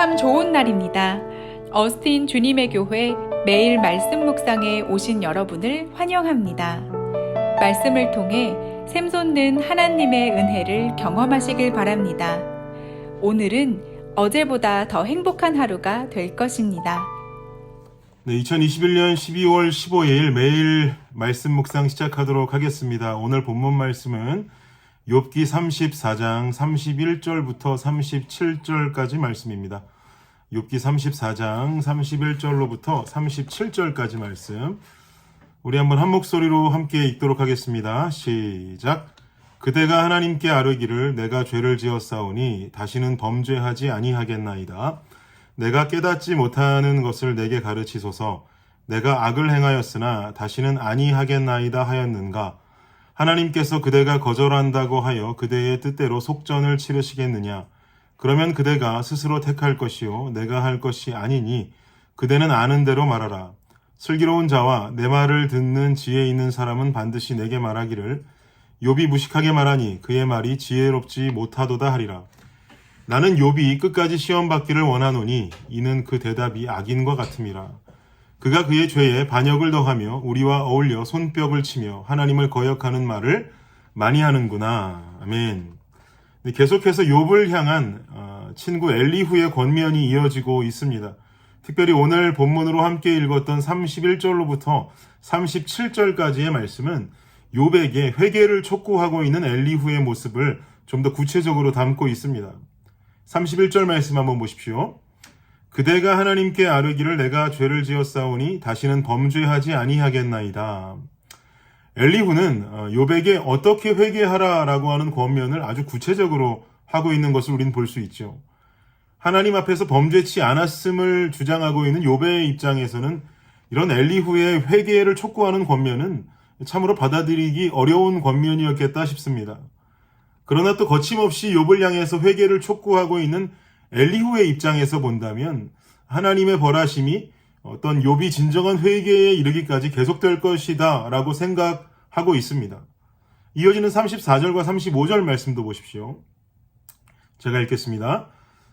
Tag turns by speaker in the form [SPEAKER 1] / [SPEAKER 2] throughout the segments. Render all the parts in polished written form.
[SPEAKER 1] 참 좋은 날입니다. 어스틴 주님의 교회 매일 말씀 묵상에 오신 여러분을 환영합니다. 말씀을 통해 샘솟는 하나님의 은혜를 경험하시길 바랍니다. 오늘은 어제보다 더 행복한 하루가 될 것입니다.
[SPEAKER 2] 네, 2021년 12월 15일 매일 말씀 묵상 시작하도록 하겠습니다. 오늘 본문 말씀은 욥기 34장 31절부터 37절까지 말씀입니다. 욥기 34장 31절로부터 37절까지 말씀. 우리 한번 한 목소리로 함께 읽도록 하겠습니다. 시작. 그대가 하나님께 아뢰기를 내가 죄를 지었사오니 다시는 범죄하지 아니하겠나이다. 내가 깨닫지 못하는 것을 내게 가르치소서. 내가 악을 행하였으나 다시는 아니하겠나이다 하였는가. 하나님께서 그대가 거절한다고 하여 그대의 뜻대로 속전을 치르시겠느냐. 그러면 그대가 스스로 택할 것이요 내가 할 것이 아니니 그대는 아는 대로 말하라. 슬기로운 자와 내 말을 듣는 지혜 있는 사람은 반드시 내게 말하기를 욥이 무식하게 말하니 그의 말이 지혜롭지 못하도다 하리라. 나는 욥이 끝까지 시험받기를 원하노니 이는 그 대답이 악인과 같음이라. 그가 그의 죄에 반역을 더하며 우리와 어울려 손뼉을 치며 하나님을 거역하는 말을 많이 하는구나. 아멘. 계속해서 욥을 향한 친구 엘리후의 권면이 이어지고 있습니다. 특별히 오늘 본문으로 함께 읽었던 31절로부터 37절까지의 말씀은 욥에게 회개를 촉구하고 있는 엘리후의 모습을 좀 더 구체적으로 담고 있습니다. 31절 말씀 한번 보십시오. 그대가 하나님께 아뢰기를 내가 죄를 지었사오니 다시는 범죄하지 아니하겠나이다. 엘리후는 욥에게 어떻게 회개하라라고 하는 권면을 아주 구체적으로 하고 있는 것을 우리는 볼 수 있죠. 하나님 앞에서 범죄치 않았음을 주장하고 있는 욥의 입장에서는 이런 엘리후의 회개를 촉구하는 권면은 참으로 받아들이기 어려운 권면이었겠다 싶습니다. 그러나 또 거침없이 욥을 향해서 회개를 촉구하고 있는 엘리후의 입장에서 본다면 하나님의 벌하심이 어떤 욥이 진정한 회개에 이르기까지 계속될 것이다 라고 생각하고 있습니다. 이어지는 34절과 35절 말씀도 보십시오. 제가 읽겠습니다.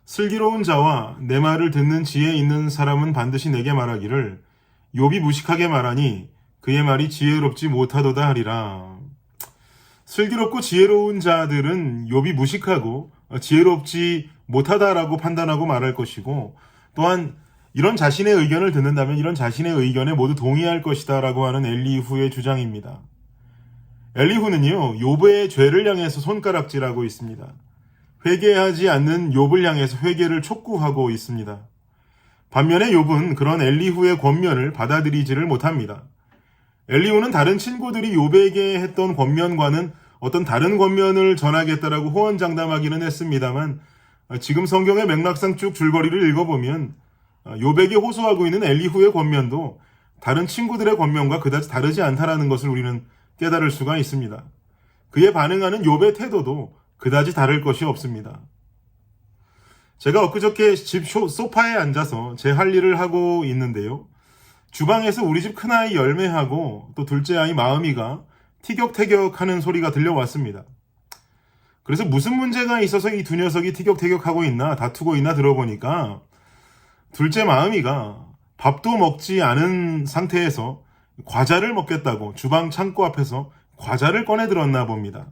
[SPEAKER 2] 슬기로운 자와 내 말을 듣는 지혜 있는 사람은 반드시 내게 말하기를 욥이 무식하게 말하니 그의 말이 지혜롭지 못하도다 하리라. 슬기롭고 지혜로운 자들은 욥이 무식하고 지혜롭지 못하다라고 판단하고 말할 것이고, 또한 이런 자신의 의견을 듣는다면 이런 자신의 의견에 모두 동의할 것이다 라고 하는 엘리후의 주장입니다. 엘리후는요, 욥의 죄를 향해서 손가락질하고 있습니다. 회개하지 않는 욥을 향해서 회개를 촉구하고 있습니다. 반면에 욥은 그런 엘리후의 권면을 받아들이지를 못합니다. 엘리후는 다른 친구들이 욥에게 했던 권면과는 어떤 다른 권면을 전하겠다라고 호언장담하기는 했습니다만, 지금 성경의 맥락상 쭉 줄거리를 읽어보면 욥에게 호소하고 있는 엘리후의 권면도 다른 친구들의 권면과 그다지 다르지 않다라는 것을 우리는 깨달을 수가 있습니다. 그에 반응하는 욥의 태도도 그다지 다를 것이 없습니다. 제가 엊그저께 집 소파에 앉아서 제 할 일을 하고 있는데요. 주방에서 우리 집 큰아이 열매하고 또 둘째 아이 마음이가 티격태격하는 소리가 들려왔습니다. 그래서 무슨 문제가 있어서 이 두 녀석이 티격태격하고 있나 다투고 있나 들어보니까 둘째 마음이가 밥도 먹지 않은 상태에서 과자를 먹겠다고 주방 창고 앞에서 과자를 꺼내 들었나 봅니다.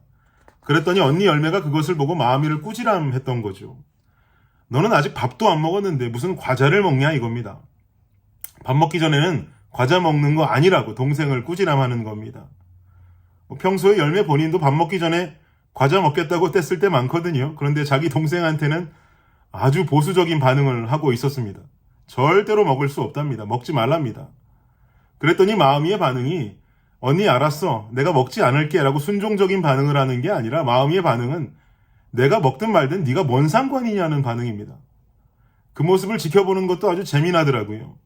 [SPEAKER 2] 그랬더니 언니 열매가 그것을 보고 마음이를 꾸지람했던 거죠. 너는 아직 밥도 안 먹었는데 무슨 과자를 먹냐 이겁니다. 밥 먹기 전에는 과자 먹는 거 아니라고 동생을 꾸지람하는 겁니다. 평소에 열매 본인도 밥 먹기 전에 과자 먹겠다고 뗐을 때 많거든요. 그런데 자기 동생한테는 아주 보수적인 반응을 하고 있었습니다. 절대로 먹을 수 없답니다. 먹지 말랍니다. 그랬더니 마음이의 반응이 언니 알았어. 내가 먹지 않을게 라고 순종적인 반응을 하는 게 아니라 마음이의 반응은 내가 먹든 말든 네가 뭔 상관이냐는 반응입니다. 그 모습을 지켜보는 것도 아주 재미나더라고요.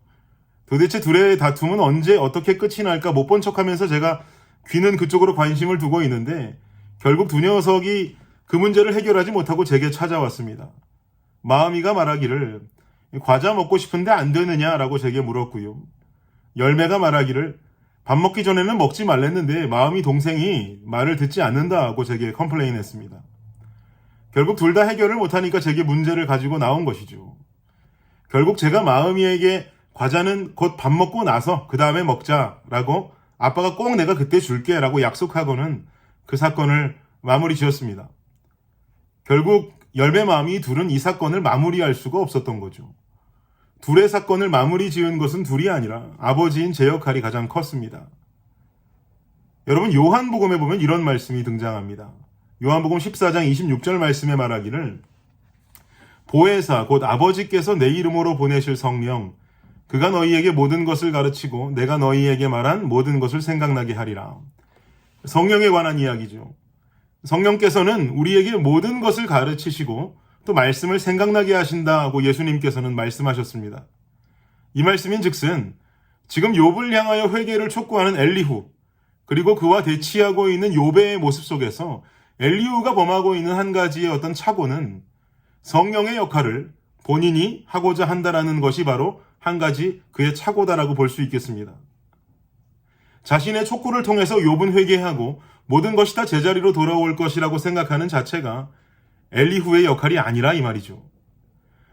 [SPEAKER 2] 도대체 둘의 다툼은 언제 어떻게 끝이 날까 못 본 척하면서 제가 귀는 그쪽으로 관심을 두고 있는데 결국 두 녀석이 그 문제를 해결하지 못하고 제게 찾아왔습니다. 마음이가 말하기를 과자 먹고 싶은데 안 되느냐라고 제게 물었고요. 열매가 말하기를 밥 먹기 전에는 먹지 말랬는데 마음이 동생이 말을 듣지 않는다고 제게 컴플레인했습니다. 결국 둘 다 해결을 못하니까 제게 문제를 가지고 나온 것이죠. 결국 제가 마음이에게 과자는 곧 밥 먹고 나서 그 다음에 먹자라고 아빠가 꼭 내가 그때 줄게 라고 약속하고는 그 사건을 마무리 지었습니다. 결국 열매 마음이 둘은 이 사건을 마무리할 수가 없었던 거죠. 둘의 사건을 마무리 지은 것은 둘이 아니라 아버지인 제 역할이 가장 컸습니다. 여러분, 요한복음에 보면 이런 말씀이 등장합니다. 요한복음 14장 26절 말씀에 말하기를 보혜사 곧 아버지께서 내 이름으로 보내실 성령 그가 너희에게 모든 것을 가르치고 내가 너희에게 말한 모든 것을 생각나게 하리라. 성령에 관한 이야기죠. 성령께서는 우리에게 모든 것을 가르치시고 또 말씀을 생각나게 하신다고 예수님께서는 말씀하셨습니다. 이 말씀인 즉슨 지금 욥을 향하여 회개를 촉구하는 엘리후 그리고 그와 대치하고 있는 욥의 모습 속에서 엘리후가 범하고 있는 한 가지의 어떤 착오는 성령의 역할을 본인이 하고자 한다라는 것이 바로 한 가지 그의 착오다라고 볼 수 있겠습니다. 자신의 촉구를 통해서 욥은 회개하고 모든 것이 다 제자리로 돌아올 것이라고 생각하는 자체가 엘리후의 역할이 아니라 이 말이죠.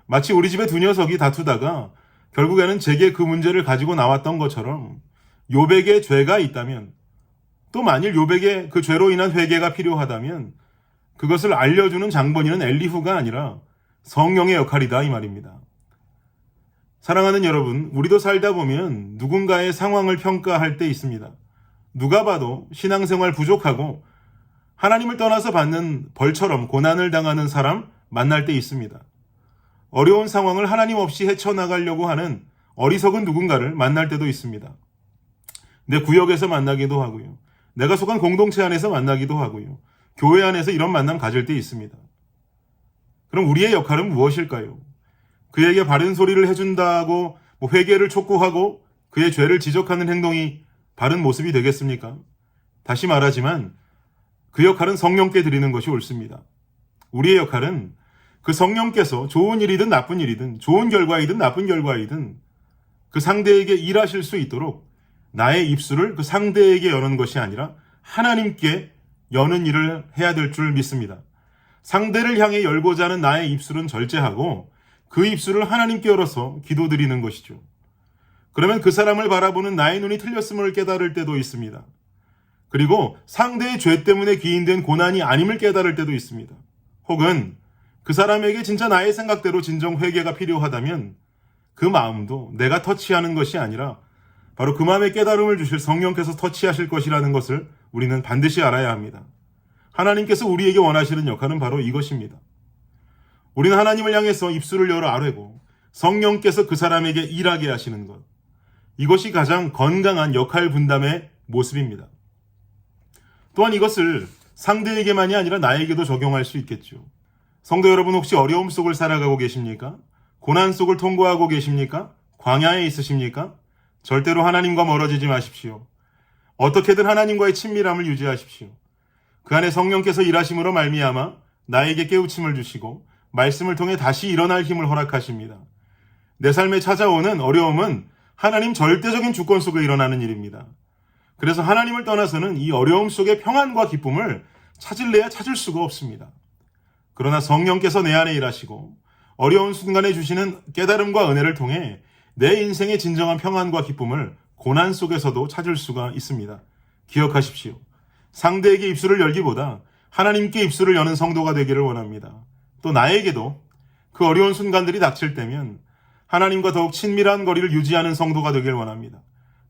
[SPEAKER 2] 마치 우리 집에 두 녀석이 다투다가 결국에는 제게 그 문제를 가지고 나왔던 것처럼 욥에게 죄가 있다면 또 만일 욥에게 그 죄로 인한 회개가 필요하다면 그것을 알려주는 장본인은 엘리후가 아니라 성령의 역할이다 이 말입니다. 사랑하는 여러분, 우리도 살다 보면 누군가의 상황을 평가할 때 있습니다. 누가 봐도 신앙생활 부족하고 하나님을 떠나서 받는 벌처럼 고난을 당하는 사람 만날 때 있습니다. 어려운 상황을 하나님 없이 헤쳐나가려고 하는 어리석은 누군가를 만날 때도 있습니다. 내 구역에서 만나기도 하고요. 내가 속한 공동체 안에서 만나기도 하고요. 교회 안에서 이런 만남 가질 때 있습니다. 그럼 우리의 역할은 무엇일까요? 그에게 바른 소리를 해준다고 회개를 촉구하고 그의 죄를 지적하는 행동이 바른 모습이 되겠습니까? 다시 말하지만 그 역할은 성령께 드리는 것이 옳습니다. 우리의 역할은 그 성령께서 좋은 일이든 나쁜 일이든 좋은 결과이든 나쁜 결과이든 그 상대에게 일하실 수 있도록 나의 입술을 그 상대에게 여는 것이 아니라 하나님께 여는 일을 해야 될 줄 믿습니다. 상대를 향해 열고자 하는 나의 입술은 절제하고 그 입술을 하나님께 열어서 기도드리는 것이죠. 그러면 그 사람을 바라보는 나의 눈이 틀렸음을 깨달을 때도 있습니다. 그리고 상대의 죄 때문에 기인된 고난이 아님을 깨달을 때도 있습니다. 혹은 그 사람에게 진짜 나의 생각대로 진정 회개가 필요하다면 그 마음도 내가 터치하는 것이 아니라 바로 그 마음에 깨달음을 주실 성령께서 터치하실 것이라는 것을 우리는 반드시 알아야 합니다. 하나님께서 우리에게 원하시는 역할은 바로 이것입니다. 우리는 하나님을 향해서 입술을 열어 아뢰고 성령께서 그 사람에게 일하게 하시는 것. 이것이 가장 건강한 역할 분담의 모습입니다. 또한 이것을 상대에게만이 아니라 나에게도 적용할 수 있겠죠. 성도 여러분, 혹시 어려움 속을 살아가고 계십니까? 고난 속을 통과하고 계십니까? 광야에 있으십니까? 절대로 하나님과 멀어지지 마십시오. 어떻게든 하나님과의 친밀함을 유지하십시오. 그 안에 성령께서 일하심으로 말미암아 나에게 깨우침을 주시고 말씀을 통해 다시 일어날 힘을 허락하십니다. 내 삶에 찾아오는 어려움은 하나님 절대적인 주권 속에 일어나는 일입니다. 그래서 하나님을 떠나서는 이 어려움 속의 평안과 기쁨을 찾을래야 찾을 수가 없습니다. 그러나 성령께서 내 안에 일하시고 어려운 순간에 주시는 깨달음과 은혜를 통해 내 인생의 진정한 평안과 기쁨을 고난 속에서도 찾을 수가 있습니다. 기억하십시오. 상대에게 입술을 열기보다 하나님께 입술을 여는 성도가 되기를 원합니다. 또 나에게도 그 어려운 순간들이 닥칠 때면 하나님과 더욱 친밀한 거리를 유지하는 성도가 되길 원합니다.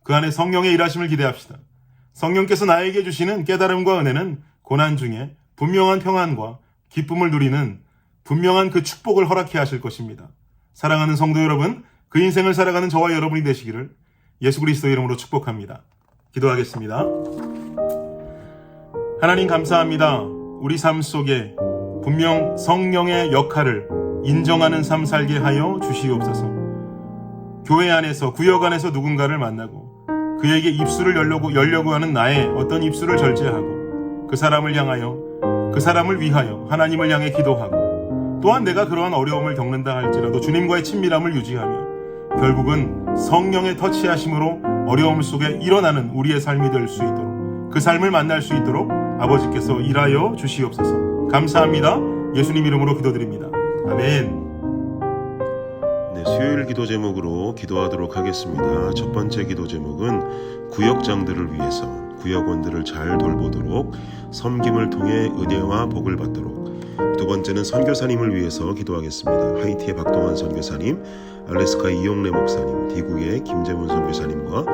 [SPEAKER 2] 그 안에 성령의 일하심을 기대합시다. 성령께서 나에게 주시는 깨달음과 은혜는 고난 중에 분명한 평안과 기쁨을 누리는 분명한 그 축복을 허락해 하실 것입니다. 사랑하는 성도 여러분, 그 인생을 살아가는 저와 여러분이 되시기를 예수 그리스도의 이름으로 축복합니다. 기도하겠습니다. 하나님 감사합니다. 우리 삶 속에 분명 성령의 역할을 인정하는 삶 살게 하여 주시옵소서. 교회 안에서 구역 안에서 누군가를 만나고 그에게 입술을 열려고 하는 나의 어떤 입술을 절제하고 그 사람을 향하여 그 사람을 위하여 하나님을 향해 기도하고 또한 내가 그러한 어려움을 겪는다 할지라도 주님과의 친밀함을 유지하며 결국은 성령의 터치하심으로 어려움 속에 일어나는 우리의 삶이 될 수 있도록 그 삶을 만날 수 있도록 아버지께서 일하여 주시옵소서. 감사합니다. 예수님 이름으로 기도드립니다. 아멘.
[SPEAKER 3] 네,
[SPEAKER 2] 수요일 기도 제목으로 기도하도록 하겠습니다. 첫 번째 기도 제목은 구역장들을 위해서 구역원들을 잘 돌보도록 섬김을 통해 은혜와 복을 받도록. 두 번째는 선교사님을 위해서 기도하겠습니다. 하이티의 박동환 선교사님, 알래스카의 이용래 목사님, 디국의 김재문 선교사님과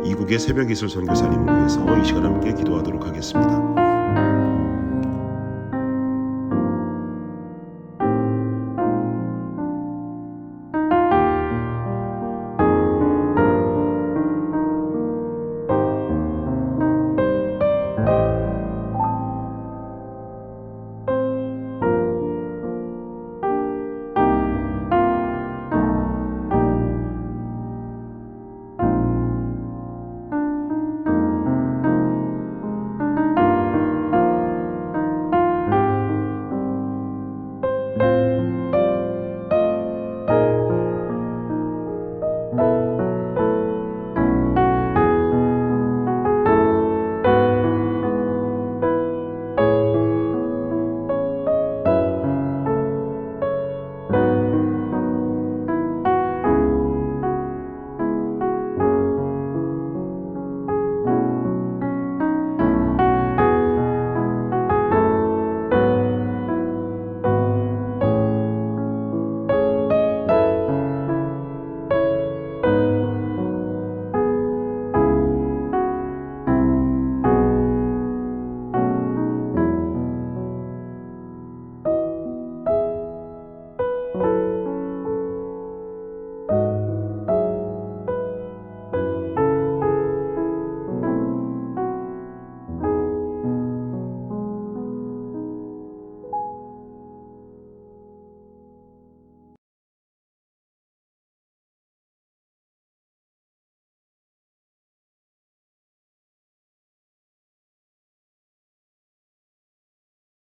[SPEAKER 2] 이국의 새벽이슬 선교사님을 위해서 이 시간 함께 기도하도록 하겠습니다.